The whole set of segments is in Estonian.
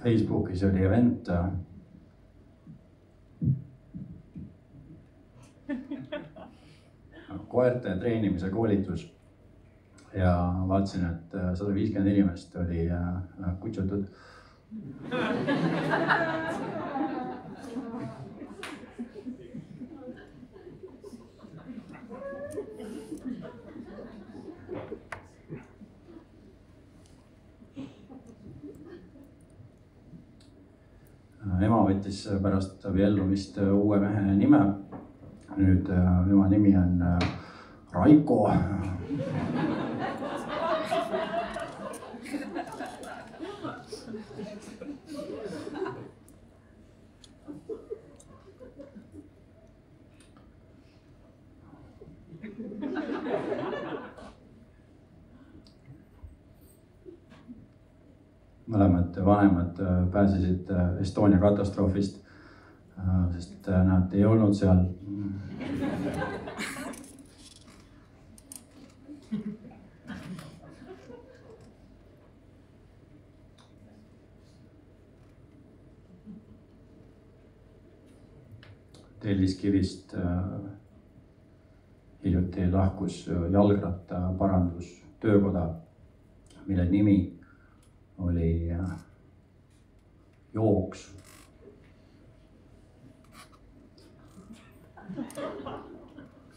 Facebookis oli event koerte treenimise koolitus ja vaatasin, et 150 inimest oli kutsutud. Ema võttis pärast abiellumist uue mehe nime. Nüüd ema nimi on Raiko. Mõlemad vanemad pääsesid Estonia katastroofist, sest nad ei olnud seal. Telliskivist hiljuti lahkus jalgratta parandustöökoda, mille nimi oli Jooks.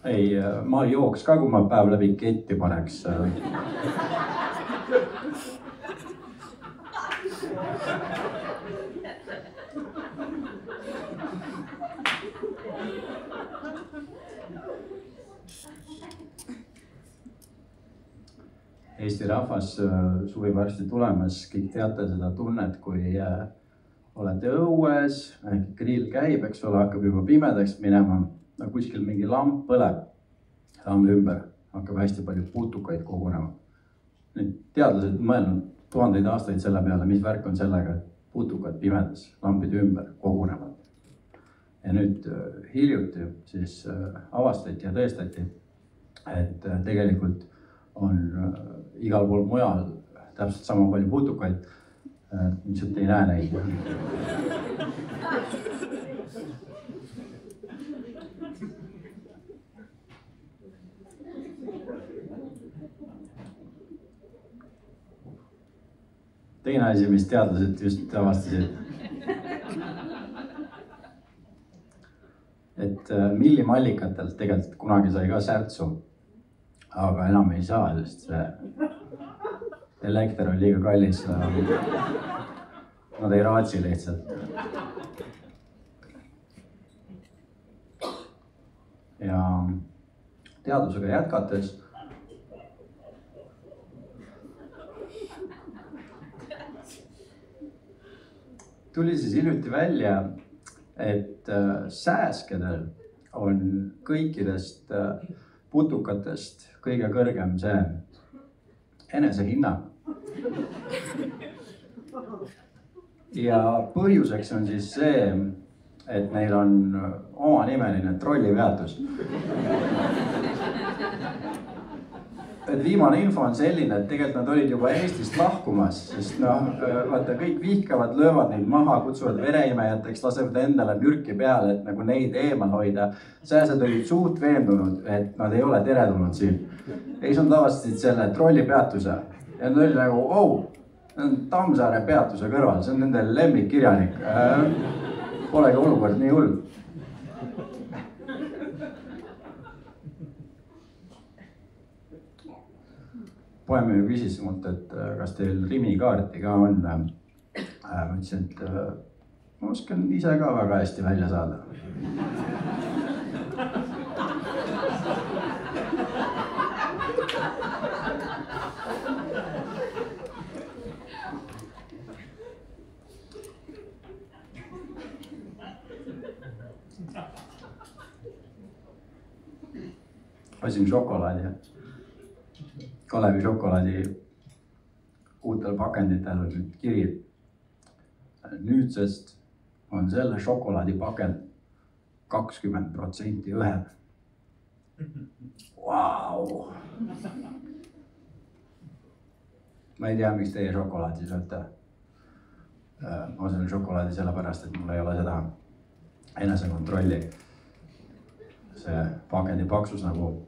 Ei, ma jooks ka, kui ma päev läbi ketti paneks. Eesti rahvas, suvi varsti tulemas, kõik teate seda tunnet, kui olete õues, grill käib, eks ole, hakkab juba pimedaks minema, kuskil mingi lamp põleb, lambi ümber hakkab hästi palju putukaid kogunema. Nüüd teadlased mõelnud tuhandeid aastaid selle peale, mis värk on sellega, et putukad pimedas lambide ümber kogunevad. Ja nüüd hiljuti siis avastati ja tõestati, et tegelikult on igal pool mujal täpselt sama palju putukaid, lihtsalt ei näe neid. Teine asi, mis teadlased just avastasid, et millimallikatelt tegelikult kunagi sai ka särtsu. Aga enam ei saa, sest see elekter on liiga kallis. Nad ei raatsi lihtsalt. Ja teadusega jätkates tuli siis hiljuti välja, et sääskedel on kõikidest putukatest kõige kõrgem see enesehinnang. Ja põhjuseks on siis see, et neil on omanimeline trollipeatus. Et viimane info on selline, et tegelikult nad olid juba Eestist lahkumas, sest vaata, kõik vihkavad, löövad neid maha, kutsuvad vereimejateks, lasevad endale mürki peale, et nagu neid eemal hoida. Sääsed olid suht veendunud, et nad ei ole teretulnud siin. Ja siis nad avastasid selle trollipeatuse. Ja nad oli nagu, Tammsaare peatuse kõrval, see on nende lemmikkirjanik. Polegi olukord nii hull. Poemöö küsis mult, et kas teil Rimi kaarti ka on. Ma ütlesin, et ma oskan ise ka väga hästi välja saada. Osin šokolaadi. Kalevi šokolaadi uutel pakenditel on nüüd kiri. Nüüdsest on selle šokolaadi pakend 20% õhem. Vau! Ma ei tea, miks teie šokolaadi sööte. ma söön šokolaadi sellepärast, et mul ei ole seda enesekontrolli. See pakendi paksus nagu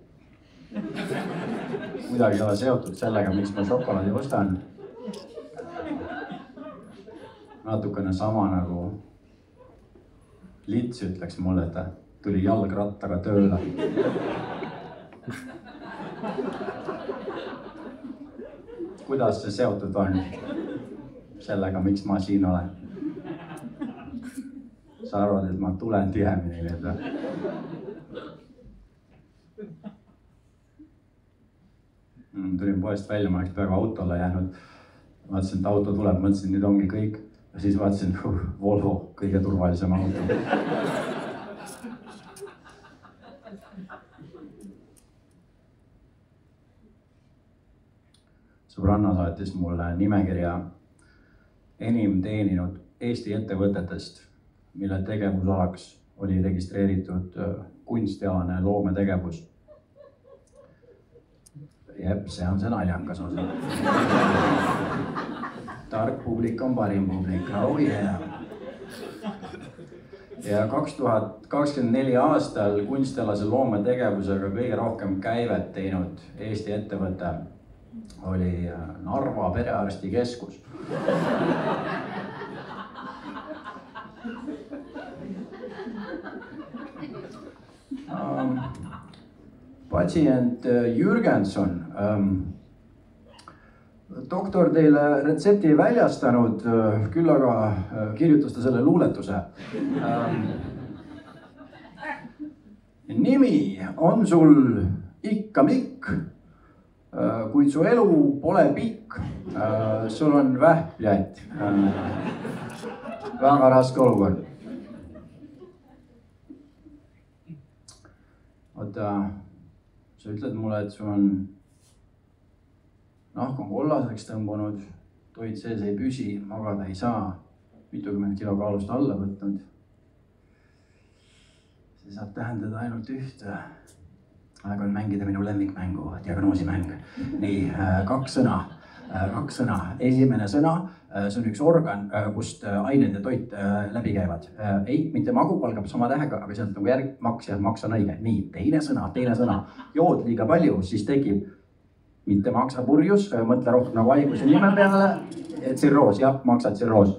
kuidagi ei ole seotud sellega, miks ma šokolaadi ostan. Natukene sama nagu Lits ütleks mulle, et ta tuli jalgrattaga tööle. Kuidas see seotud on sellega, miks ma siin olen? Sa arvad, et ma tulen tihemini nüüd või? Tulin poest välja, ma oleks peaaegu autole jäänud. Vaatasin, et auto tuleb, mõtlesin, nüüd ongi kõik. Ja siis vaatasin, Volvo, kõige turvalisem auto. Sõbranna saatis mulle nimekirja enim teeninud Eesti ettevõtetest, mille tegevusalaks oli registreeritud kunstialane loometegevus. Jep, see on see naljakas osa. Tark publik on parim publik, oh yeah. Ja 2024 aastal kunstialase loometegevusega kõige rohkem käivet teinud Eesti ettevõte oli Narva perearstikeskus. Patsient Jürgenson. Doktor teile retsepti ei väljastanud, küll aga kirjutas ta selle luuletuse. Nimi on sul ikka mikk, kuid su elu pole pikk. Sul on vähpljät. Väga raske olukord. Oota, sa ütled mulle, et sul on nahk on kollaseks tõmbunud, toit sees ei püsi, magada ei saa, mitukümmend kilo kaalust alla võtnud. See saab tähendada ainult ühte. Aeg on mängida minu lemmikmängu, diagnoosimäng. Nii, kaks sõna. Esimene sõna, see on üks organ, kust ained ja toit läbi käivad. Ei, mitte magu algab sama tähega, aga sealt nagu järg maks ja maks on õige. Nii, teine sõna. Jood liiga palju, siis tekib mitte maksa purjus, mõtle rohkem nagu haiguse nime peale. Tsirroos, jah, maksad tsirroos.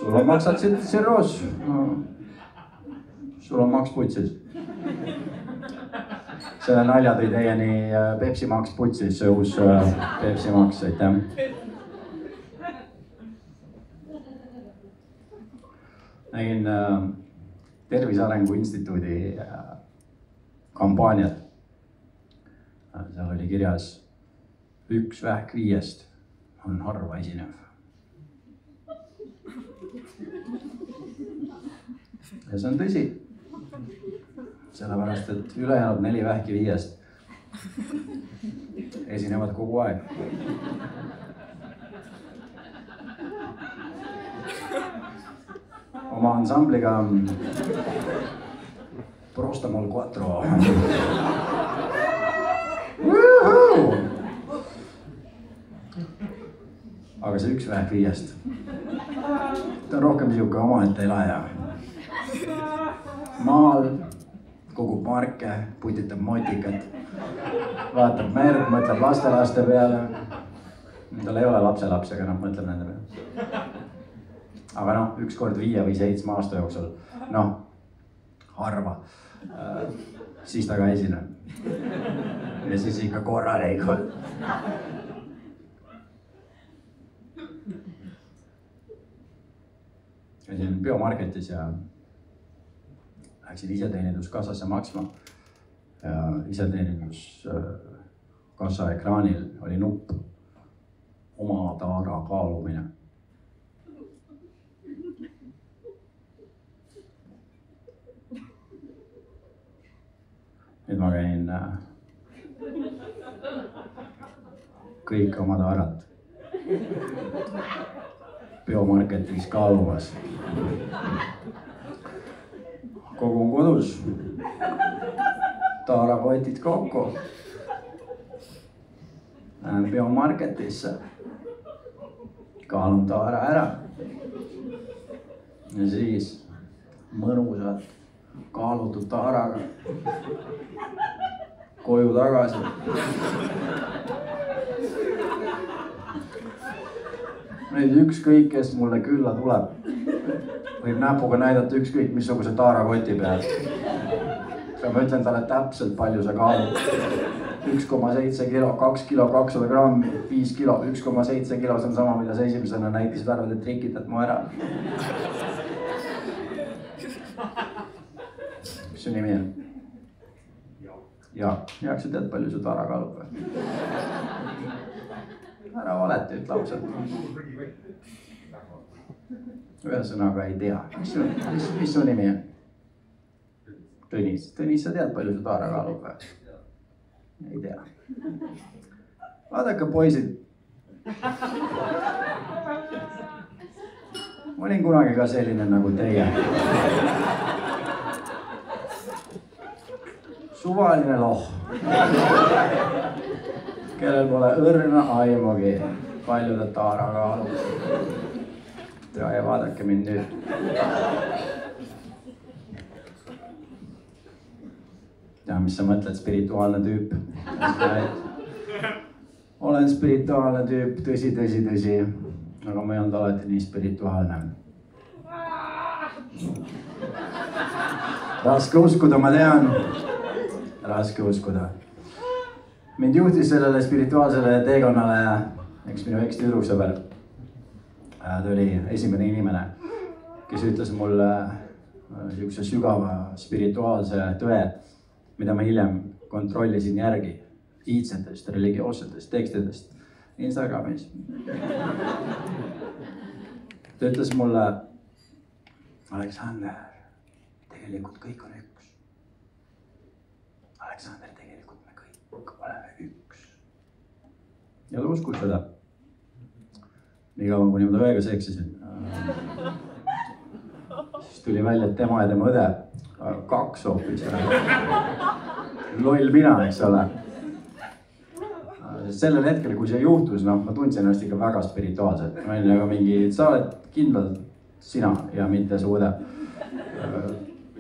Sul on maksad tsirroos. Sul on maks putsis. Selle nalja tõi teieni Pepsi Max putsis, see uus Pepsi Max, aitäh. Nägin Tervise Arengu Instituudi kampaaniat. Seal oli kirjas 1 vähk 5 on harva esinev. Ja see on tõsi. Sellepärast, et ülejäänud 4 vähki 5 esinevad kogu aeg. Oma ansambliga Prostamol 4. Aga see 1 vähk 5. Ta on rohkem siuke omaette elaja. Maal kogub marke, putitab motikat, vaatab merd, mõtleb lastelaste peale. Tal ei ole lapselapsi, aga mõtleb nende peale. Aga üks kord 5 või 7 aasta jooksul, harva, siis ta ka esineb. Ja siis ikka korralikult. Käisin biomarketis ja läksin iseteeninduskassasse maksma. Ja iseteeninduskassa ekraanil oli nupp oma taara kaalumine. Nüüd ma käin kõik oma taarat biomarketis kaalumas. Kogun kodus taarakotid kokku. Lähen biomarketisse. kaalun taara ära. Ja siis mõnusalt kaalutud taaraga koju tagasi. Nüüd ükskõik, kes mulle külla tuleb, võib näpuga näidata ükskõik missuguse taarakoti peal. Ma ütlen talle täpselt palju sa kaalud. 1,7 kilo, 2 kilo, 200 grammi, 5 kilo, 1,7 kilo, see on sama, mida sa esimesena näitasid, arvad, et trikitad mu ära. Mis su nimi on? Jaak, sa tead, palju su taara kaalub või? Ära valeta, ütle ausalt. Ühesõnaga ei tea. Mis su nimi on? Tõnis, sa tead, palju su taara kaalub või? Ei tea. Vaadake, poisid. Ma olin kunagi ka selline nagu teie. Suvaline loh. Kellel pole õrna aimugi, palju ta taara kaalub. Ja vaadake mind nüüd. Ja mis sa mõtled, spirituaalne tüüp? Olen spirituaalne tüüp, tõsi. Aga ma ei olnud alati nii spirituaalne. Raske uskuda, ma tean. Raske uskuda. Mind juhtis sellele spirituaalsele teekonnale üks minu ekstüdruksõber. Ta oli esimene inimene, kes ütles mulle niisuguse sügava spirituaalse tõe, mida ma hiljem kontrollisin järgi iidsetest, religioossetest tekstidest Instagramis. Ta ütles mulle, Aleksander, tegelikult kõik on üks. Aleksander, tegelikult me kõik oleme üks. Ja ta uskus seda. Nii kaua, kuni ma tõega seksisin. Siis tuli välja, et tema ja tema õde, 2 hoopis. Loll mina, eks ole. Sellel hetkel, kui see juhtus, ma tundsin ennast ikka väga spirituaalselt. Ma olin nagu mingi, sa oled kindlalt sina ja mitte su õde.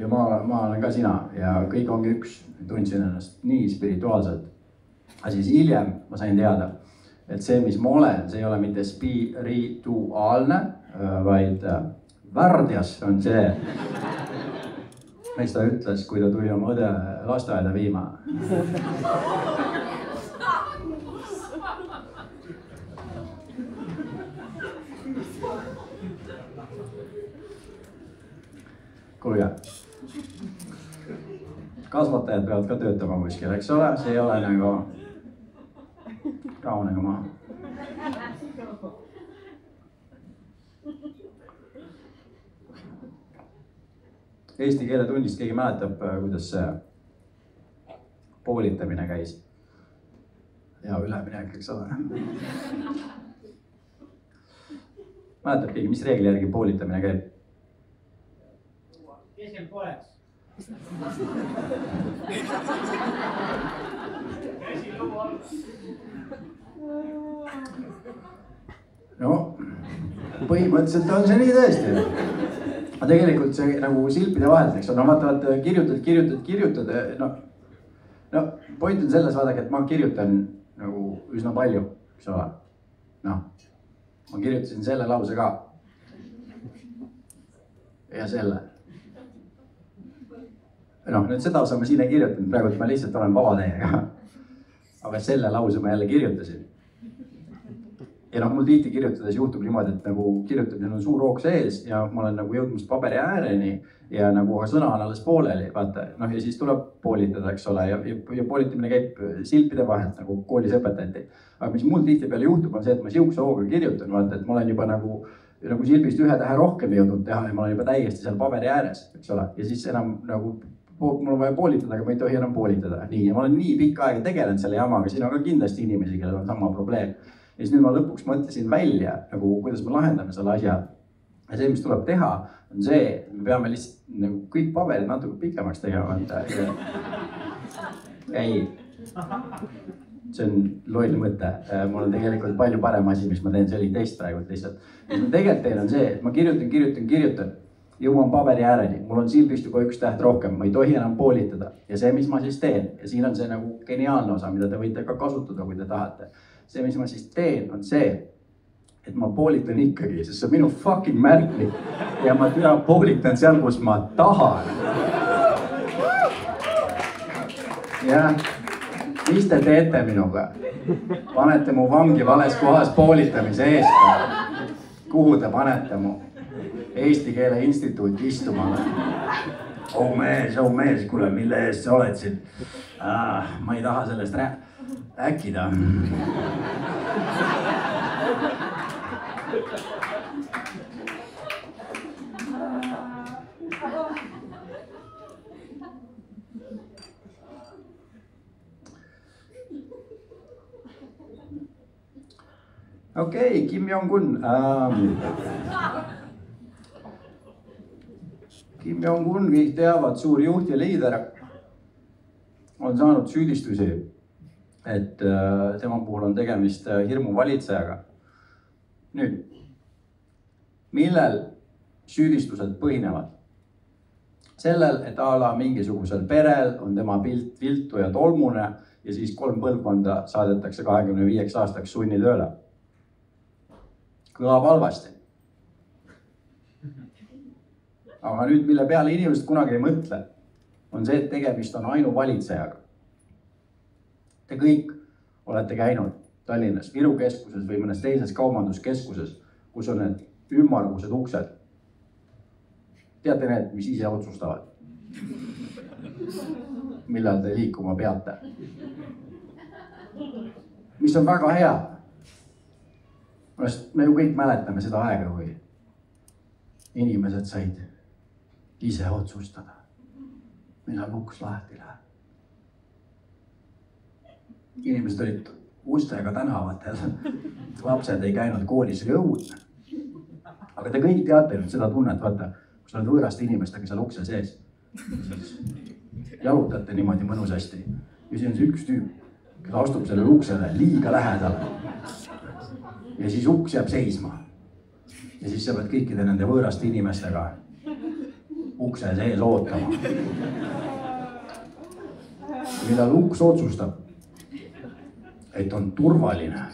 Ja ma olen ka sina ja kõik ongi üks. Tundsin ennast nii spirituaalselt. Aga siis hiljem ma sain teada, et see, mis ma olen, see ei ole mitte spirituaalne, vaid värdjas on see, mis ta ütles, kui ta tuli oma õde lasteaeda viima. Kuulge, kasvatajad peavad ka töötama kuskil, eks ole, see ei ole nagu rahunegu maha. Eesti keeletunnist keegi mäletab, kuidas see poolitamine käis. Ja üleminek, eks ole. Mäletab keegi, mis reegli järgi poolitamine käib? Keskel poleks. Käsi lõbu all. No, põhimõtteliselt on see nii tõesti. Aga tegelikult see nagu silpide vahelt, eks on, no vaata, kirjutad. No, point on selles, vaadake, et ma kirjutan nagu üsna palju, eks ole. No, ma kirjutasin selle lause ka. Ja selle. No, nüüd seda osa ma siin ei kirjutanud, praegu ma lihtsalt olen vaba teiega. Aga selle lause ma jälle kirjutasin. Ja noh, mul tihti kirjutades juhtub niimoodi, et nagu kirjutamine on suur hoog sees ja ma olen nagu jõudmas paberi ääreni ja nagu sõna on alles pooleli, vaata. Noh, ja siis tuleb poolitada, eks ole, ja poolitamine käib silpide vahelt, nagu koolis õpetati. Aga mis mul tihti peale juhtub, on see, et ma siukse hooga kirjutan, vaata, et ma olen juba nagu silbist 1 tähe rohkem jõudnud teha ja ma olen juba täiesti seal paberi ääres, eks ole. Ja siis enam nagu mul on vaja poolitada, aga ma ei tohi enam poolitada. Nii, ja ma olen nii pikka aega tegelenud selle jamaga, siin on ka kindlasti inimesi, kellel on sama probleem. Ja siis nüüd ma lõpuks mõtlesin välja, nagu, kuidas me lahendame selle asja. Ja see, mis tuleb teha, on see, et me peame lihtsalt nagu, kõik paberid natuke pikemaks tegema. Ei. see on loll mõte. Mul on tegelikult palju parem asi, mis ma teen, see oli test praegult lihtsalt. Mis ma tegelikult teen on see, et ma kirjutan. Jõuan paberi ääreni, mul on sildistu kui üks täht rohkem, ma ei tohi enam poolitada. Ja see, mis ma siis teen, ja siin on see nagu geniaalne osa, mida te võite ka kasutada, kui te tahate. See, mis ma siis teen, on see, et ma poolitan ikkagi, sest see on minu fucking märklik. Ja ma poolitan seal, kus ma tahan. Ja mis te teete minuga? Panete mu vangi vales kohas poolitamise eest. Kuhu te panete mu? Eesti Keele Instituuti istuma. Oh mees, kuule, mille eest sa oled siin? Ma ei taha sellest äkkida. Okei, Kim Jong-un. Kim Jong-un, kõik teavad, suur juht ja liider, on saanud süüdistusi, et tema puhul on tegemist hirmuvalitsejaga. Nüüd, millel süüdistused põhinevad? Sellel, et ala mingisugusel perel on tema pilt viltu ja tolmune ja siis 3 põlvkonda saadetakse 25 aastaks sunnitööle. Kõlab halvasti. Aga nüüd, mille peale inimesed kunagi ei mõtle, on see, et tegemist on ainuvalitsejaga. Te kõik olete käinud Tallinnas, Viru keskuses või mõnes teises kaubanduskeskuses, kus on need ümmargused uksed. Teate need, mis ise otsustavad? Millal te liikuma peate? Mis on väga hea. Me ju kõik mäletame seda aega, kui inimesed said ise otsustada, millal uks lahti läheb. Inimesed olid ustega tänavatel, lapsed ei käinud koolis, oli õudne. Aga te kõik teate nüüd seda tunnet, vaata, kus oled võõraste inimestega seal ukse sees. Jalutate niimoodi mõnusasti. Ja siis on see üks tüüp, kes astub sellele uksele liiga lähedale. Ja siis uks jääb seisma. Ja siis sa pead kõikide nende võõraste inimestega ukse sees ootama. Millal uks otsustab, et on turvaline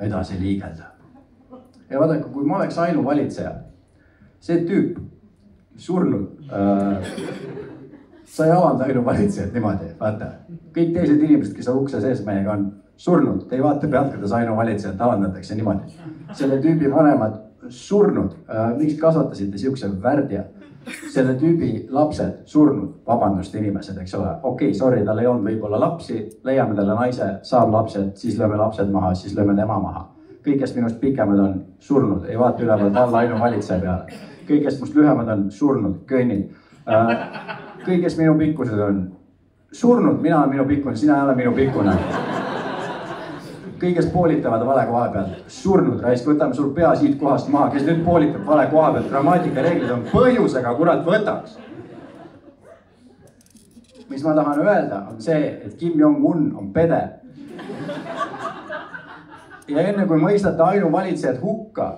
edasi liigelda. Ja vaadake, kui ma oleks ainuvalitseja, see tüüp surnud, sa ei alanda ainuvalitsejaid niimoodi, vaata. Kõik teised inimesed, kes on ukse sees meiega on surnud, te ei vaata pealt, kuidas ainuvalitsejaid alandatakse niimoodi. Selle tüübi vanemad surnud, miks kasvatasite siukse värdja? Selle tüübi lapsed surnud, vabandust inimesed, eks ole. Okei, sorry, tal ei olnud võib-olla lapsi, leiame talle naise, saab lapsed, siis lööme lapsed maha, siis lööme tema maha. Kõik, kes minust pikemad on surnud, ei vaata ülevalt alla ainuvalitseja peale. Kõik, kes must lühemad on surnud, könnid. Kõik, kes minu pikkused on surnud, mina olen minu pikkune, sina ei ole minu pikkune. Kõik, kes poolitavad vale koha pealt, surnud, raisk, võtame sul pea siit kohast maha, kes nüüd poolitab vale koha pealt, grammatikareeglid on põhjusega, kurat võtaks. Mis ma tahan öelda, on see, et Kim Jong-un on pede. Ja enne kui mõistate ainuvalitsejad hukka,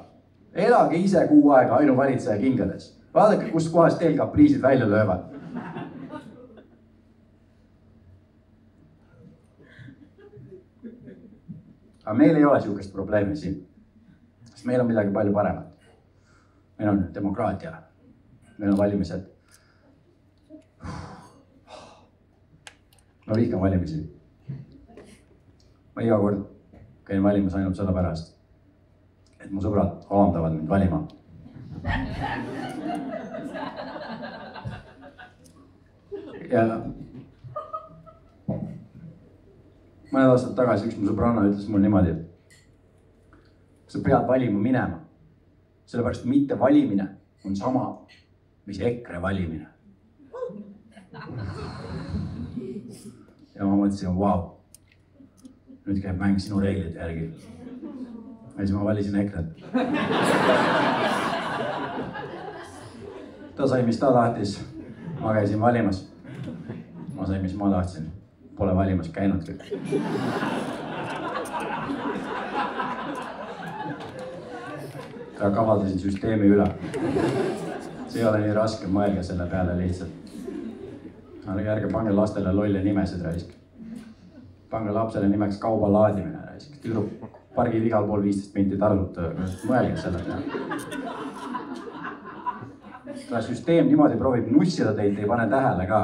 elage ise kuu aega ainuvalitseja kingades. Vaadake, kust kohast teil kapriisid välja löövad. Aga meil ei ole siukest probleemi siin, sest meil on midagi palju paremat. Meil on demokraatia, meil on valimised. Ma vihkan valimisi. Ma iga kord käin valimas ainult selle pärast, et mu sõbrad alandavad mind valima. Ja mõned aastad tagasi üks mu sõbranna ütles mul niimoodi, sa pead valima minema, sellepärast mitte valimine on sama, mis EKRE valimine. Ja ma mõtlesin, vau, nüüd käib mäng sinu reeglite järgi. Ja siis ma valisin EKRE-t. Ta sai, mis ta tahtis, ma käisin valimas. Ma sain, mis ma tahtsin. Pole valimas käinudki. ja kavaldasin süsteemi üle. See ei ole nii raske, mõelge selle peale lihtsalt. Ärge pange lastele lolle nimesid raisk. Pange lapsele nimeks kauba laadimine raisk. Tüdruk pargid igal pool 15 minti targult, mõelge selle peale. Seda süsteem niimoodi proovib nussida teid, ei pane tähele ka.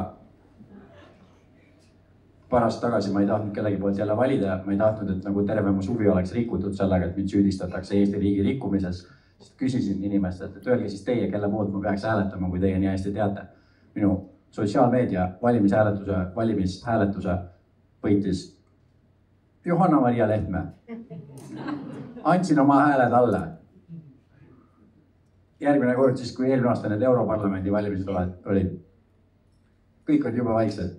Pärast tagasi ma ei tahtnud kellegi poolt jälle valida, ma ei tahtnud, et nagu terve mu suvi oleks rikutud sellega, et mind süüdistatakse Eesti riigi rikkumises. Sest küsisin inimestelt, et öelge siis teie, kelle poolt ma peaks hääletama, kui teie nii hästi teate. Minu sotsiaalmeedia valimishääletuse võitis Johanna-Maria Lehtme. Andsin oma hääle talle. Järgmine kord siis, kui eelmine aasta need Europarlamendi valimised olid, kõik on juba vaiksed.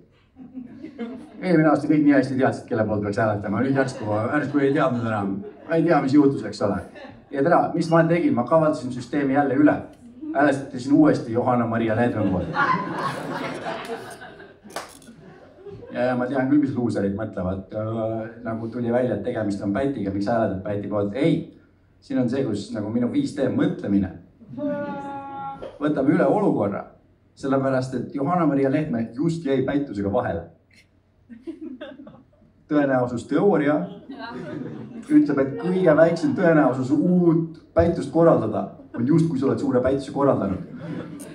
Eelmine aasta kõik nii hästi teadsid, kelle poolt peaks hääletama. Nüüd järsku ei teadnud enam. Ma ei tea, mis juhtus, eks ole. Ja tere, mis ma tegin? Ma kavaldasin süsteemi jälle üle. Häälestasin uuesti Johanna-Maria Lehtme poolt. Ja ma tean küll, mis luuserid mõtlevad. Nagu tuli välja, et tegemist on Pätiga, miks hääletad Päti poolt. Ei, siin on see, kus nagu minu 5D mõtlemine. Võtame üle olukorra. Sellepärast, et Johanna-Maria Lehtme just jäi päitusega vahele. Tõenäosusteooria ütleb, et kõige väiksem tõenäosus uut päitust korraldada on just, kui sa oled suure päituse korraldanud.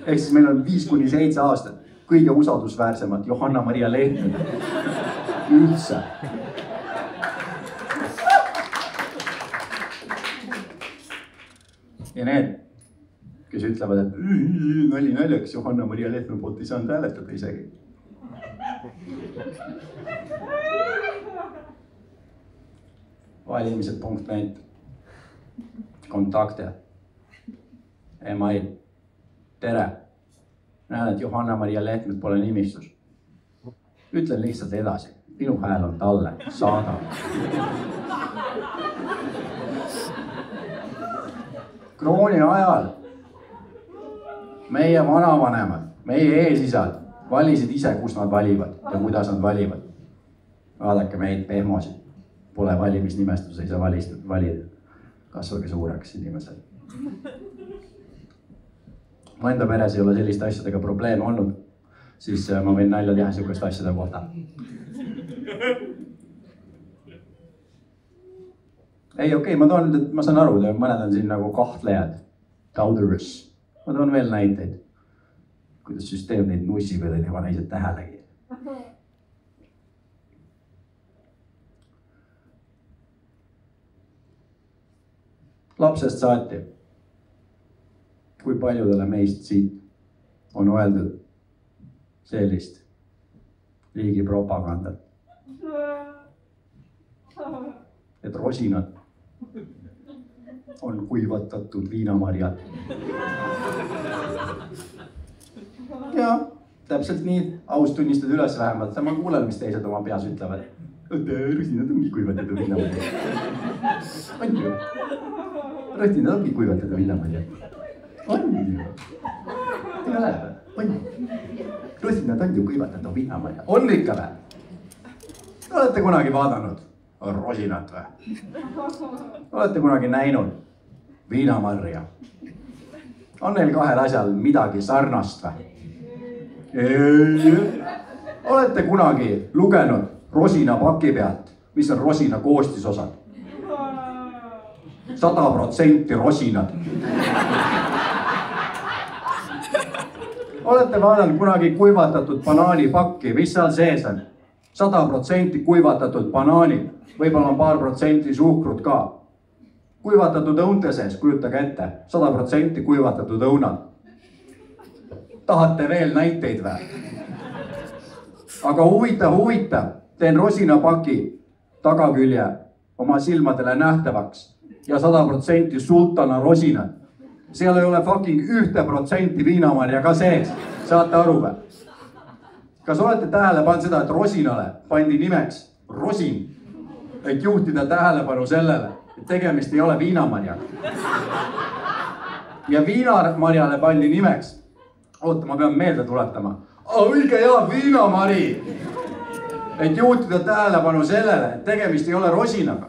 Ehk siis meil on 5-7 aastat kõige usaldusväärsemat Johanna-Maria Lehtme üldse. Ja need, kes ütlevad, et nali naljaks Johanna-Maria Lehtme poolt ei saanud hääletada isegi. Valimised.net, kontakte, email, tere. Näen, et Johanna-Maria Lehtmed pole nimistus. Ütlen lihtsalt edasi, minu hääl on talle, saada. Krooni ajal meie vanavanemad, meie eesisad valisid ise, kus nad valivad ja kuidas nad valivad. Vaadake meid pehmosid. Pole valimisnimestus, ei saa valida. Kasvage suureks inimesed. Ma enda peres ei ole selliste asjadega probleeme olnud, siis ma võin nalja teha sihukest asjade kohta. Ei, okei, ma saan aru, mõned on siin nagu kahtlejad, doubters. Ma toon veel näiteid, kuidas süsteem neid nussib ja teid ei pane ise tähelegi. Lapsest saati, kui paljudele meist siit on öeldud sellist riigi propagandat, et rosinad on kuivatatud viinamarjad. Ja täpselt nii, aus tunnistad üles vähemalt, ma kuulen, mis teised oma peas ütlevad. Rosinad ongi kuivatatud viinamarjad. On ju? Rosinad ongi kuivatatud viinamarjad. On ju? Ei ole või? On ju? Rosinad on ju kuivatatud viinamarjad. On ikka või? Olete kunagi vaadanud rosinat või? Olete kunagi näinud viinamarja? On neil kahel asjal midagi sarnast või? Olete kunagi lugenud rosinapaki pealt, mis on rosina koostisosad? 100% rosinad. Olete vaadanud kunagi kuivatatud banaanipakki, mis seal sees on? 100% kuivatatud banaanid, võib-olla on paar protsenti suhkrut ka. Kuivatatud õunte sees, kujutage ette, 100% kuivatatud õunad. Tahate veel näiteid või? Aga huvitav, teen rosinapaki tagakülje oma silmadele nähtavaks ja 100% sultana rosinad. Seal ei ole fucking 1% viinamarja ka sees, saate aru või? Kas olete tähele pannud seda, et rosinale pandi nimeks rosin, et juhtida tähelepanu sellele, et tegemist ei ole viinamarjaga? Ja viinamarjale pandi nimeks, oota, ma pean meelde tuletama, õige hea viinamari, et juhtida tähelepanu sellele, et tegemist ei ole rosinaga.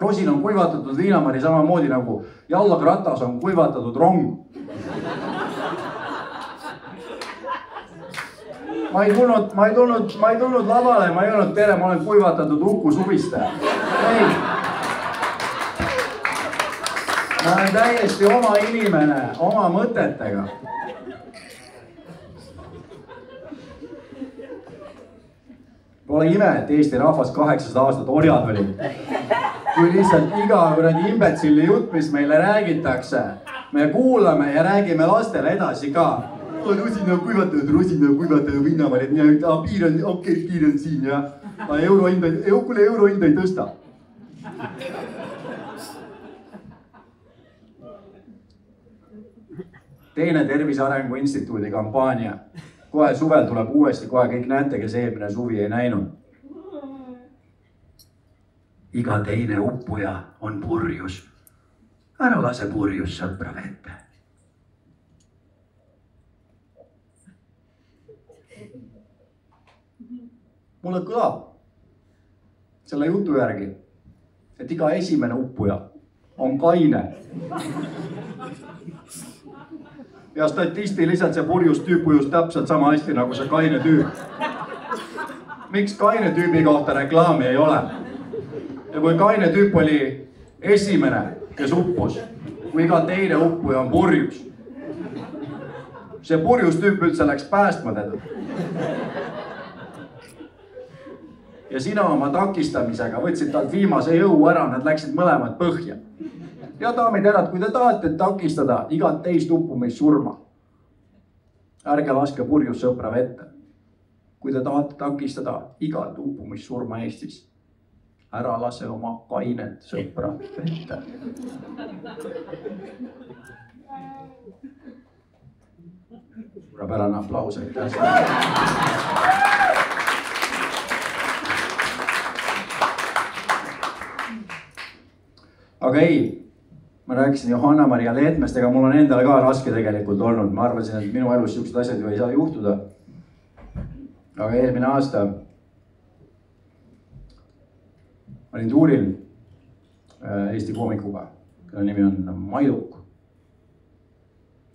rosin on kuivatatud viinamari samamoodi nagu jalgratas on kuivatatud rong. Ma ei tulnud lavale, ma ei öelnud tere, ma olen kuivatatud Uku Suviste. Ei. Ma olen täiesti oma inimene, oma mõtetega. Pole ime, et Eesti rahvas 800 aastat orjad oli. Kui lihtsalt iga kuradi imbetsilli jutt, mis meile räägitakse, me kuulame ja räägime lastele edasi ka. Rosina kuivatatud viinamari, piir on siin ja eurohind ei tõsta. Teine Tervise Arengu Instituudi kampaania. Kohe suvel tuleb uuesti, kohe kõik näete, kes eelmine suvi ei näinud. Iga teine uppuja on purjus. Ära lase purjus sõpra vette. Mulle kõlab selle jutu järgi, et iga esimene uppuja on kaine. Ja statistiliselt see purjus tüüp ujus täpselt sama hästi nagu see kaine tüüp. Miks kaine tüübi kohta reklaami ei ole? Ja kui kaine tüüp oli esimene, kes uppus, kui iga teine uppuja on purjus, see purjus tüüp üldse läks päästma teda. Ja sina oma takistamisega võtsid talt viimase jõu ära, nad läksid mõlemad põhja. Ja daamid erad, kui te tahate takistada igat teist uppumist surma, ärge laske purjus sõpra vette. Kui te tahate takistada igat uppumist surma Eestis, ära lase oma kainet sõpra vette. Suurepärane aplaus, aitäh. Aga ei, ma rääkisin Johanna-Maria Leetmest, ega mul on endale ka raske tegelikult olnud. Ma arvasin, et minu elus siuksed asjad ju ei saa juhtuda. Aga eelmine aasta olin tuuril Eesti koomikuga, kelle nimi on Maiduk.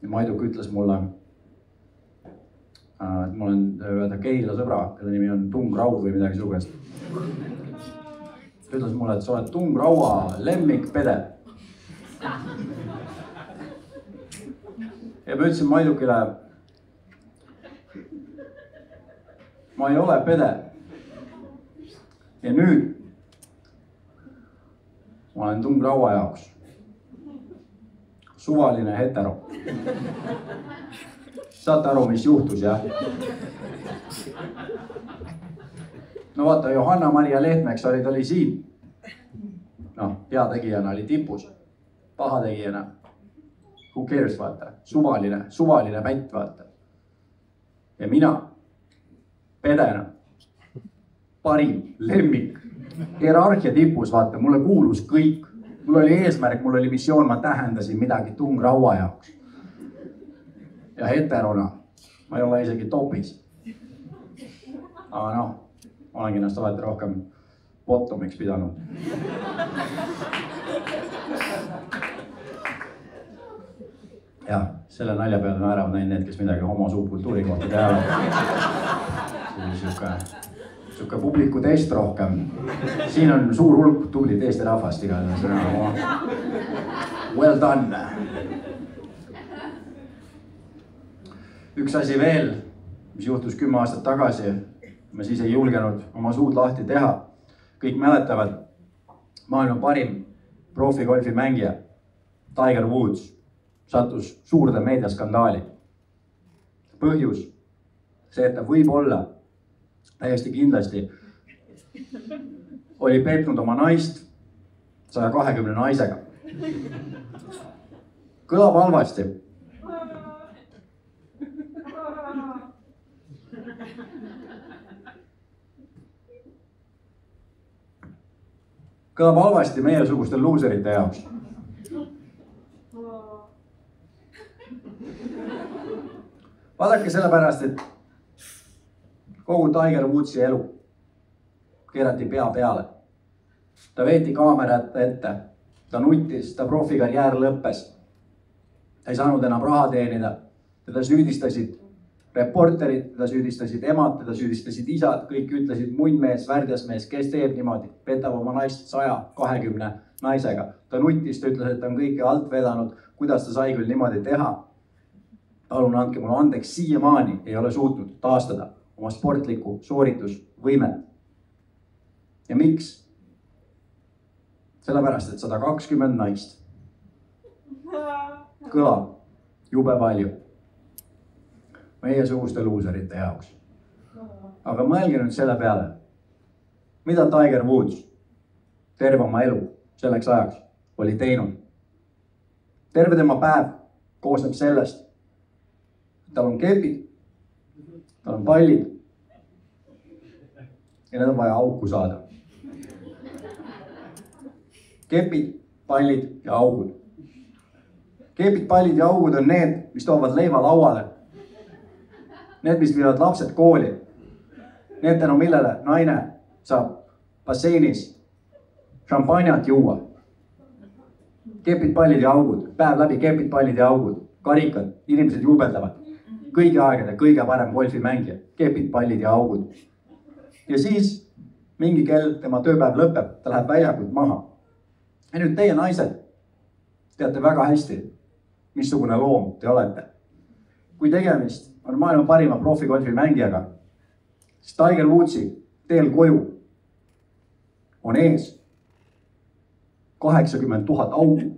Ja Maiduk ütles mulle, et mul on öelda Keila sõbra, kelle nimi on Tung Raud või midagi sugust. Ütles mulle, et sa oled Tung Raua lemmikpede. Ja ma ütlesin Maidukile, ma ei ole pede. Ja nüüd ma olen Tung Raua jaoks suvaline hetero. Saate aru, mis juhtus, jah? No vaata, Johanna-Maria Lehtmeks oli siin. No, peategijana oli tipus. Pahategijana. Who cares, vaata? Suvaline pätt, vaata. Ja mina, pedena, parim, lemmik, hierarhia tipus, vaata, mulle kuulus kõik. Mul oli eesmärk, mul oli missioon, ma tähendasin midagi Tung Raua jaoks. Ja heterona, ma ei ole isegi topis. Aga noh, olengi ennast alati rohkem bottomiks pidanud. Ja, selle nalja peale naeravad need, kes midagi homosuubkultuuri kohta teavad. Siuke publiku test rohkem. Siin on suur hulk tublid Eesti rahvast igatahes. Well done. Üks asi veel, mis juhtus 10 aastat tagasi. Ma siis ei julgenud oma suud lahti teha. Kõik mäletavad maailma parim profigolfi mängija Tiger Woods sattus suurde meediaskandaali. Põhjus, see, et ta võib olla täiesti kindlasti oli petnud oma naist 120 naisega. Kõlab halvasti. Kõlab halvasti meiesugustel luuserite jaoks. Vaadake sellepärast, et kogu Tiger Woodsi elu keerati pea peale. ta veeti kaamerate ette, ta nutis, ta profikarjäär lõppes. Ta ei saanud enam raha teenida, teda süüdistasid reporterid, teda süüdistasid emad, teda süüdistasid isad, kõik ütlesid munnmees, värdjasmees, kes teeb niimoodi, petab oma naist 100-20 naisega. Ta nutis, ta ütles, et ta on kõike alt vedanud, kuidas ta sai küll niimoodi teha. Palun andke mulle andeks, siiamaani ei ole suutnud taastada oma sportlikku sooritusvõimet. Ja miks? Sellepärast, et 120 naist kõlab jube palju meie suguste luuserite jaoks. Aga mõelge nüüd selle peale, mida Tiger Woods terve oma elu selleks ajaks oli teinud. Terve tema päev koosneb sellest, et tal on kepid, tal on pallid ja need on vaja auku saada. Kepid, pallid ja augud. Kepid, pallid ja augud on need, mis toovad leiva lauale. Need, mis viivad lapsed kooli. Need tänu millele naine saab basseinis šampanjat juua. Kepid, pallid ja augud. Päev läbi kepid, pallid ja augud. Karikad, inimesed jubeldavad. Kõigi aegade kõige parem golfimängija. Kepid, pallid ja augud. Ja siis mingi kell tema tööpäev lõpeb, ta läheb väljakult maha. Ja nüüd teie naised teate väga hästi, missugune loom te olete. Kui tegemist on maailma parima profigolfi mängijaga, siis Tiger Woodsi teel koju on ees 80 000 augu,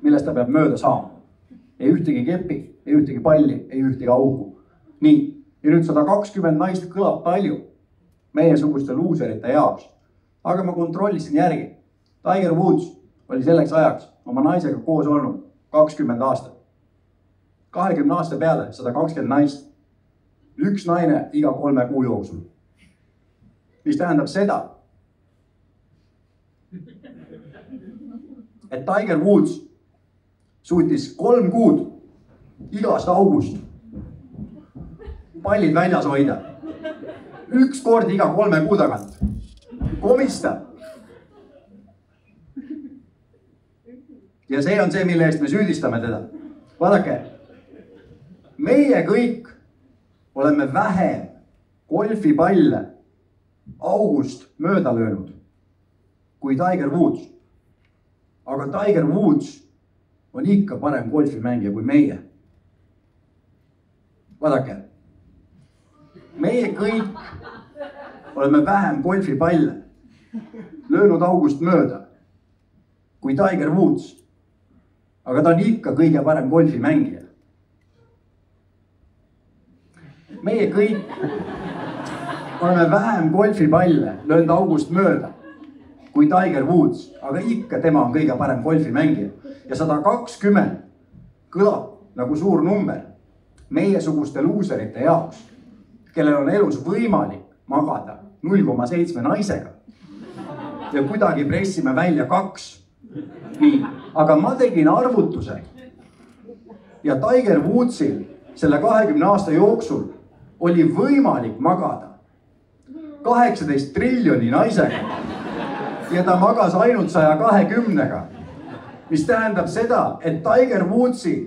millest ta peab mööda saama. Ei ühtegi kepi, ei ühtegi palli, ei ühtegi augu. Nii, ja nüüd 120 naist kõlab palju meie suguste luuserite jaoks. Aga ma kontrollisin järgi. Tiger Woods oli selleks ajaks oma naisega koos olnud 20 aastat. 20 aasta peale 120 naist. Üks naine iga 3 kuu jooksul. Mis tähendab seda, et Tiger Woods suutis 3 kuud igast august pallid väljas hoida. Üks kord iga 3 kuu tagant. Komista. Ja see on see, mille eest me süüdistame teda. Vaadake, meie kõik oleme vähem golfipalle august mööda löönud kui Tiger Woods. Aga Tiger Woods on ikka parem golfimängija kui meie. Vaadake, meie kõik oleme vähem golfipalle löönud august mööda kui Tiger Woods. Aga ta on ikka kõige parem golfimängija. Meie kõik oleme vähem golfipalle löönud august mööda kui Tiger Woods, aga ikka tema on kõige parem golfimängija. Ja 120 kõlab nagu suur number meie suguste luuserite jaoks, kellel on elus võimalik magada 0,7 naisega ja kuidagi pressime välja 2. Nii, aga ma tegin arvutuse ja Tiger Woodsil selle 20 aasta jooksul oli võimalik magada 18 triljoni naisega ja ta magas ainult 120-ga, mis tähendab seda, et Tiger Woodsi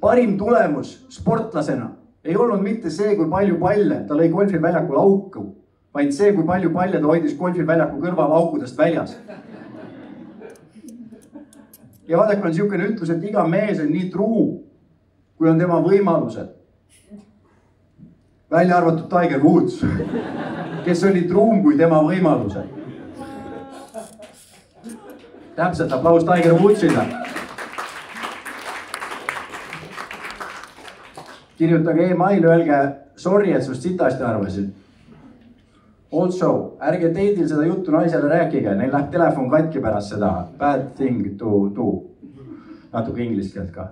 parim tulemus sportlasena ei olnud mitte see, kui palju palle ta lõi golfiväljakul auku, vaid see, kui palju palle ta hoidis golfiväljaku kõrval aukudest väljas. Ja vaadake, on niisugune ütlus, et iga mees on nii truu, kui on tema võimalused. Välja arvatud Tiger Woods, kes oli truum kui tema võimalused. Täpselt aplaus Tiger Woodsile. Kirjutage e-mail, öelge sorry, et sust sitasti arvasin. Also, ärge teidil seda juttu naisele rääkige, neil läheb telefon katki pärast seda. Bad thing to do. Natuke inglise keelt ka.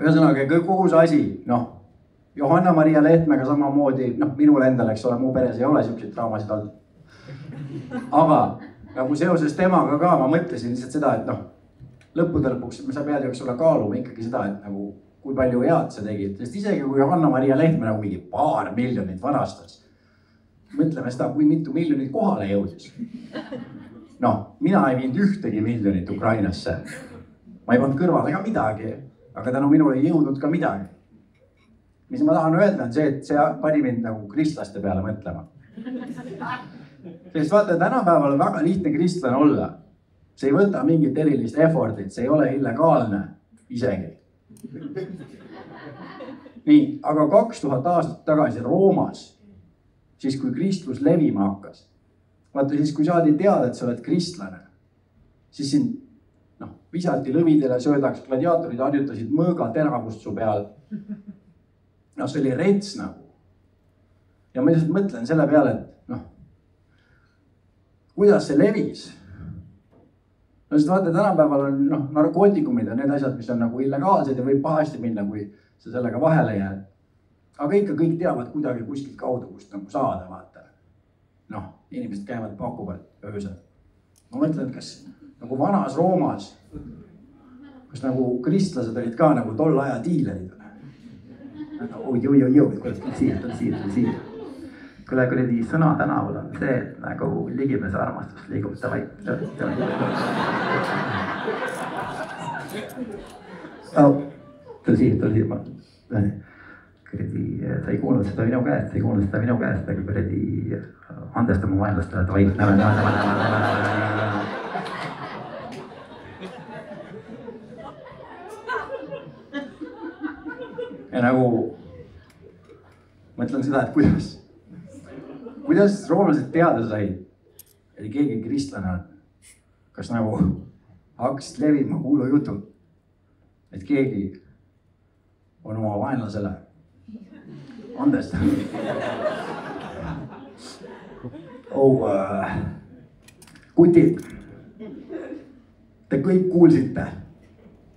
Ühesõnaga, kogu see asi, Johanna-Maria Lehtmega samamoodi, minul endal, eks ole, mu peres ei ole siukseid draamasid olnud. Aga nagu seoses temaga ka, ma mõtlesin lihtsalt seda, et lõppude lõpuks sa pead ju, eks ole, kaaluma ikkagi seda, et nagu kui palju head sa tegid. Sest isegi kui Johanna-Maria Lehtme nagu mingi paar miljonit varastas, mõtleme seda, kui mitu miljonit kohale jõudis. Noh, mina ei viinud ühtegi miljonit Ukrainasse. Ma ei pannud kõrvale ka midagi, aga tänu minule ei jõudnud ka midagi. Mis ma tahan öelda on see, et see pani mind nagu kristlaste peale mõtlema. Sest vaata, tänapäeval on väga lihtne kristlane olla. See ei võta mingit erilist effortit, see ei ole illegaalne isegi. Nii, aga 2000 aastat tagasi Roomas, siis kui kristlus levima hakkas, vaata siis kui saadi teada, et sa oled kristlane, siis sind visati lõvidele söödaks, gladiaatorid harjutasid mõõga teravust su peal. No see oli rets nagu. Ja ma lihtsalt mõtlen selle peale, et kuidas see levis? No sest vaata, tänapäeval on narkootikumid ja need asjad, mis on nagu illegaalsed ja võib pahasti minna, kui sa sellega vahele jääd. Aga ikka kõik teavad kuidagi kuskilt kaudu, kust nagu saada, vaata. Inimesed käivad pakuvad öösel. Ma mõtlen, et kas nagu vanas Roomas, kas nagu kristlased olid ka nagu tol aja diilerid. Oi, kuule, siia. Kuule, kuradi sõna tänaval on see, et nagu ligimese armastus liigub ta vaid. Tõsi, ma. Kuradi, sa ei kuulnud seda minu käest, aga kuradi andesta mu vaenlastele, et vaid näme. Ja nagu mõtlen seda, et kuidas roomlased teada said, et keegi kristlane on. Kas nagu hakkasid levima kuulujutud, et keegi on oma vaenlasele andestanud. Kutid, te kõik kuulsite,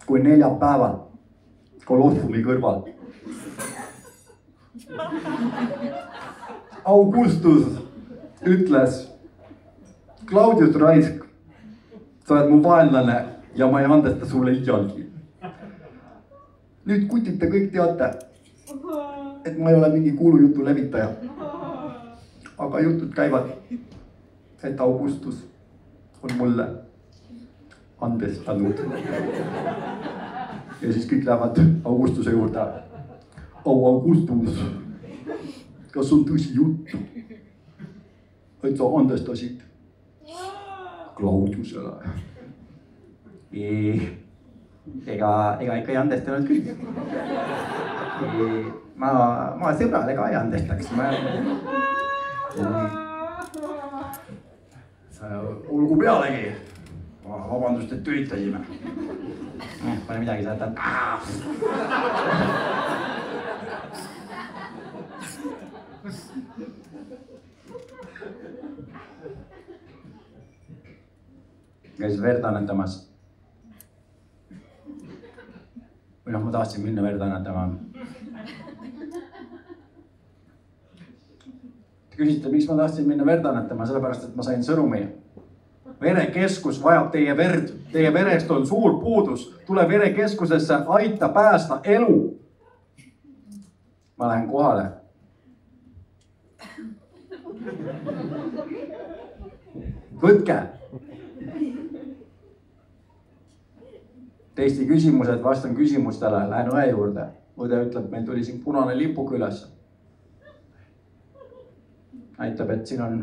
kui neljapäeval Kolossumi kõrval Augustus ütles, Claudius Raisk, sa oled mu vaenlane ja ma ei andesta sulle iialgi. Nüüd kutid te kõik teate, et ma ei ole mingi kuulujutu levitaja. Aga jutud käivad, et Augustus on mulle andestanud. Ja siis kõik lähevad Augustuse juurde. Augustus, kas on tõsi juttu, et sa andestasid Claudiusele? Ega ikka ei andestanud küll. Ma sõbrale ka ei andestaks. Olgu pealegi. Vabandust, et üritasime. Pane midagi saada. Käis verd annetamas. Või ma tahtsin minna verd annetama. Te küsite, miks ma tahtsin minna verd annetama, sellepärast, et ma sain sõnumi. Verekeskus vajab teie verd. Teie verest on suur puudus. Tule verekeskusesse, aita päästa elu. Ma lähen kohale. Võtke. Teiste küsimused, vastan küsimustele, lähen õe juurde. Õde ütleb, meil tuli siin punane lipuk üles. Näitab, et siin on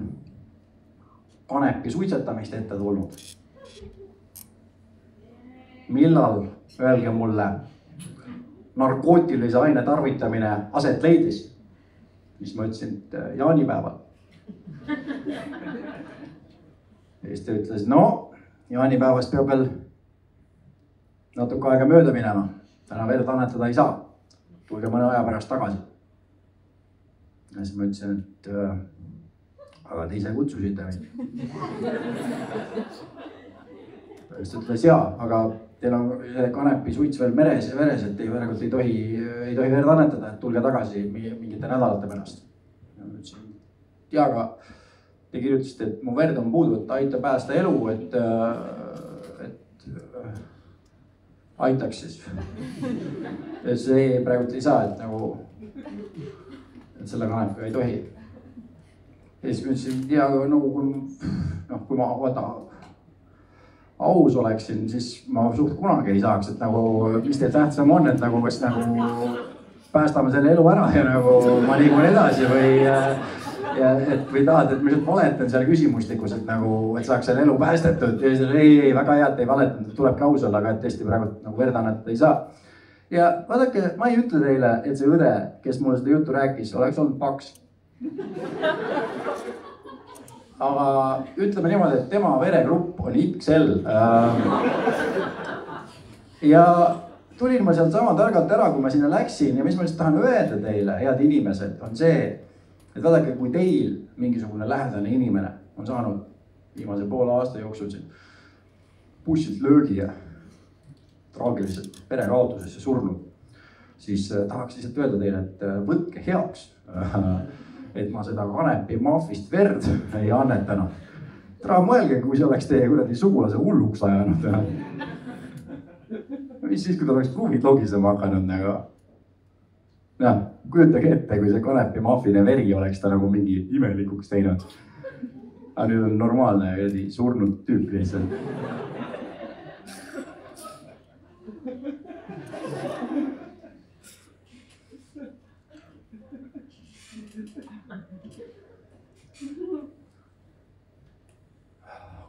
kanepi suitsetamist ette tulnud. Millal, öelge mulle, narkootilise aine tarvitamine aset leidis? Mis ma ütlesin, et jaanipäeval. Ja siis ta ütles, jaanipäevast peab veel natuke aega mööda minema. Täna verd annetada ei saa. Tulge mõne aja pärast tagasi. Ja siis ma ütlesin, et aga te ise kutsusite mind. Ja siis ta ütles, aga teil on kanepi suits veel veres, et ei tohi verd annetada, et tulge tagasi mingite nädalate pärast. Ja ma ütlesin, aga te kirjutasite, et mu verd on puudu, et aita päästa elu, et aitaks siis. Ja see praegu ei saa, et selle kanepiga ei tohi. ja siis ma ütlesin, ja nagu kui ma aus oleksin, siis ma suht kunagi ei saaks, et nagu, mis teil tähtsam on, et nagu kas nagu päästame selle elu ära ja nagu ma liigun edasi või tahad, et ma lihtsalt valetan seal küsimustikus, et nagu, et saaks selle elu päästetud ja siis ei, väga hea, et ei valetanud, tulebki aus olla, aga et tõesti praegu nagu verd annetada ei saa. Ja vaadake, ma ei ütle teile, et see õde, kes mulle seda juttu rääkis, oleks olnud paks. Aga ütleme niimoodi, et tema veregrupp on XL. Ja tulin ma sealt sama targalt ära, kui ma sinna läksin ja mis ma lihtsalt tahan öelda teile, head inimesed, on see, et vaadake, kui teil mingisugune lähedane inimene on saanud viimase poole aasta jooksul bussilt löögi ja traagiliselt perekaotusesse surnud, siis tahaks lihtsalt öelda teile, et võtke heaks, et ma seda kanepi mahvist verd ei annetanud. Täna mõelge, kui see oleks teie kuradi sugulase hulluks ajanud. Mis siis, kui ta oleks kruvid logisema hakanud nagu? Kujutage ette, kui see kanepi mahvine veri oleks ta nagu mingi imelikuks teinud. Aga nüüd on normaalne surnud tüüp lihtsalt.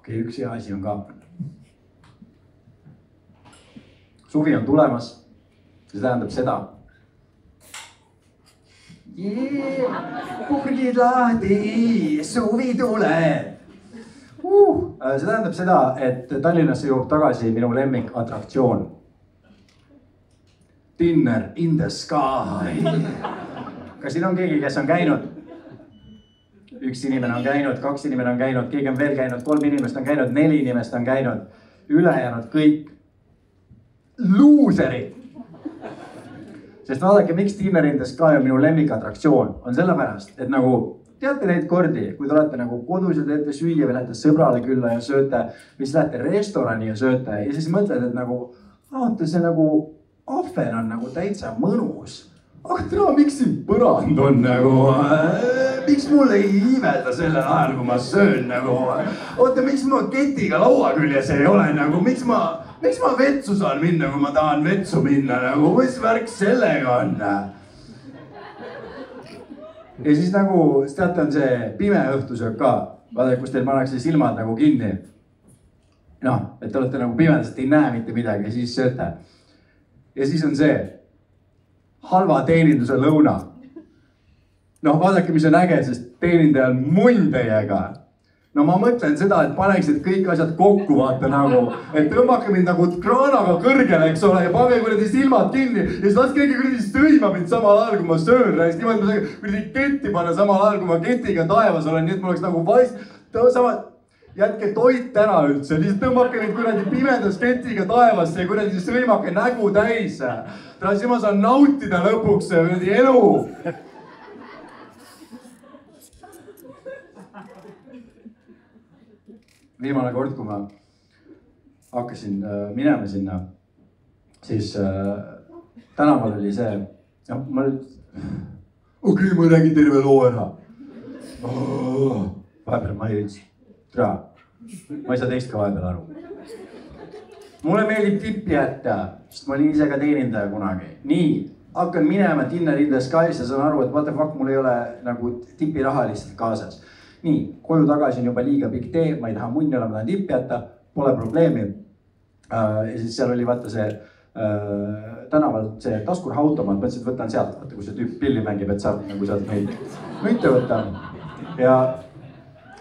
Okei, üks hea asi on ka. Suvi on tulemas. See tähendab seda. Purgid lahti, suvi tuleb. See tähendab seda, et Tallinnasse jõuab tagasi minu lemmik atraktsioon. Dinner in the sky. Kas siin on keegi, kes on käinud? Üks inimene on käinud, 2 inimene on käinud, keegi on veel käinud, 3 inimest on käinud, 4 inimest on käinud. Ülejäänud kõik luuserid. Sest vaadake, miks Dinner in the Sky on minu lemmikatraktsioon, on sellepärast, et nagu teate neid kordi, kui te olete nagu kodus ja teete süüa või lähete sõbrale külla ja sööte, või siis lähete restorani ja sööte ja siis mõtled, et nagu, vaata see nagu ahven on nagu täitsa mõnus. Aga tere, miks siin põrand on nagu, miks mul ei iivelda sellel ajal, kui ma söön nagu, oota, miks ma ketiga laua küljes ei ole nagu, miks ma vetsu saan minna, kui ma tahan vetsu minna nagu, mis värk sellega on? Ja siis nagu, teate, on see pime õhtusöök ka, vaadake, kus teil pannakse silmad nagu kinni. Noh, et te olete nagu pimedast, ei näe mitte midagi ja siis sööte. Ja siis on see halva teeninduse lõuna. Noh, vaadake, mis on äge, sest teenindaja on munn teiega. No ma mõtlen seda, et paneksid kõik asjad kokku, vaata nagu, et tõmbake mind nagu kraanaga kõrgele, eks ole, ja pange kuradi silmad kinni ja siis las keegi kuradi sõima mind samal ajal, kui ma söön, rääks niimoodi, ma saan kuradi ketti panna samal ajal, kui ma ketiga taevas olen, nii et mul oleks nagu jätke toit ära üldse, lihtsalt tõmbake mind kuradi pimedas ketiga taevasse ja kuradi sõimake nägu täis. Siis ma saan nautida lõpuks kuradi elu. Viimane kord, kui ma hakkasin minema sinna, siis tänaval oli see, ma räägin terve loo ära. Vahepeal ma ei ütlesin. Ma ei saa teist ka vahepeal aru. Mulle meeldib tippi jätta, sest ma olin ise ka teenindaja kunagi. Nii, hakkan minema Dinner in the Skies ja saan aru, et what the fuck, mul ei ole nagu tipi raha lihtsalt kaasas. Nii, koju tagasi on juba liiga pikk tee, ma ei taha munni olla, ma tahan tippi jätta, pole probleemi. Ja siis seal oli vaata see tänaval see taskurautomaat, mõtlesin, et võtan sealt, vaata kui see tüüp pilli mängib, et saab nagu sealt neid münte võtta.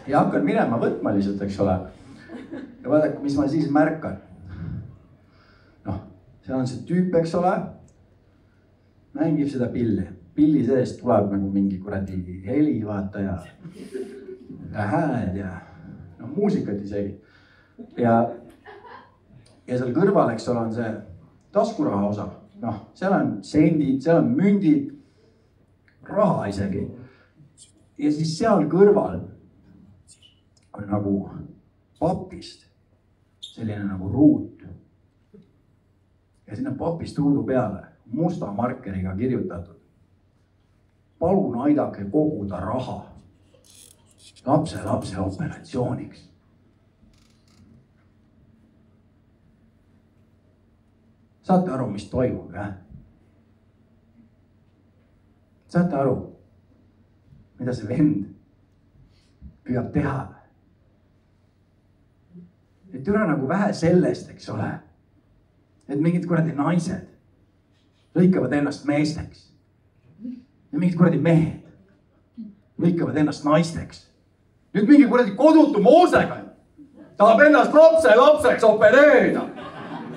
Ja hakkan minema võtma lihtsalt, eks ole. Ja vaadake, mis ma siis märkan. Noh, seal on see tüüp, eks ole, mängib seda pilli. Pilli seest tuleb nagu mingi kuradi heli, vaata ja hääled ja muusikat isegi. Ja seal kõrval, eks ole, on see taskuraha osa. Noh, seal on sendid, seal on mündid, raha isegi. Ja siis seal kõrval on nagu papist selline nagu ruut. Ja sinna papist ruudu peale musta markeriga kirjutatud. Palun aidake koguda raha. lapse operatsiooniks. Saate aru, mis toimub, jah? Saate aru, mida see vend püüab teha? Et üle nagu vähe sellest, eks ole, et mingid kuradi naised lõikavad ennast meesteks ja mingid kuradi mehed lõikavad ennast naisteks. Nüüd mingi kuradi kodutu moosega tahab ennast lapseks opereerida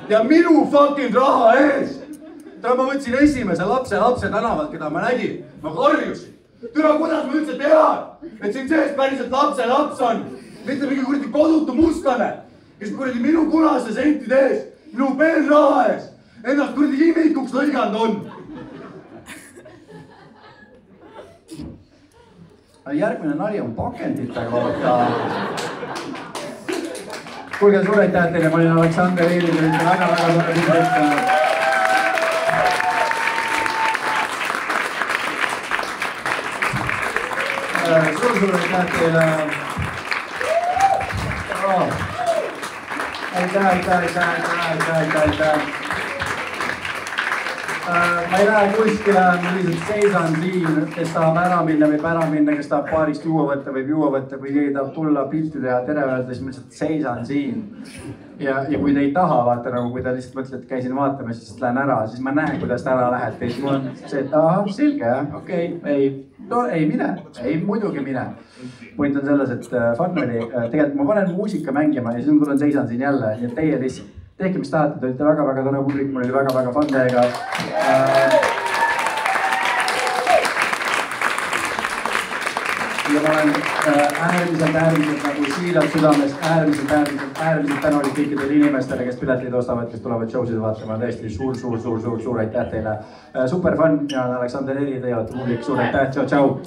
ja minu fucking raha ees. Ma võtsin esimese lapse tänavalt, keda ma nägin, ma karjusin. Türa, kuidas ma üldse tean, et siin sees päriselt laps on, mitte mingi kuradi kodutu mustlane, kes kuradi minu kunase sentide ees, minu peenraha ees, ennast kuradi imikuks lõiganud on. Järgmine nali on pakendite kohta. Kuulge, suur aitäh teile, ma olin Aleksander Eelis, väga tore pilt. Suur aitäh teile. Aitäh. Ma ei lähe kuskile, ma lihtsalt seisan siin, kes tahab ära minna, võib ära minna, kes tahab paarist juua võtta, võib juua võtta, kui keegi tahab tulla pilti teha, tere öelda, siis ma lihtsalt seisan siin. Ja kui te ei taha, vaata nagu, kui te lihtsalt mõtled, et käisin vaatama, siis lähen ära, siis ma näen, kuidas te ära lähete. Siis mul on see, et aha, selge, jah, okei, ei mine, ei muidugi mine. Point on selles, et fun oli, tegelikult ma panen muusika mängima ja siis ma tulen seisan siin jälle ja teie lihtsalt. Tehke, mis tahate, te olite väga tore publik, mul oli väga fun teiega. Ja ma olen äärmiselt nagu siilalt südames, äärmiselt tänulik kõikidele inimestele, kes pileteid ostavad, kes tulevad showsid vaatama. Tõesti suur aitäh teile. Super fun ja Aleksander Eeli, teie olete publik, suur aitäh, tšau.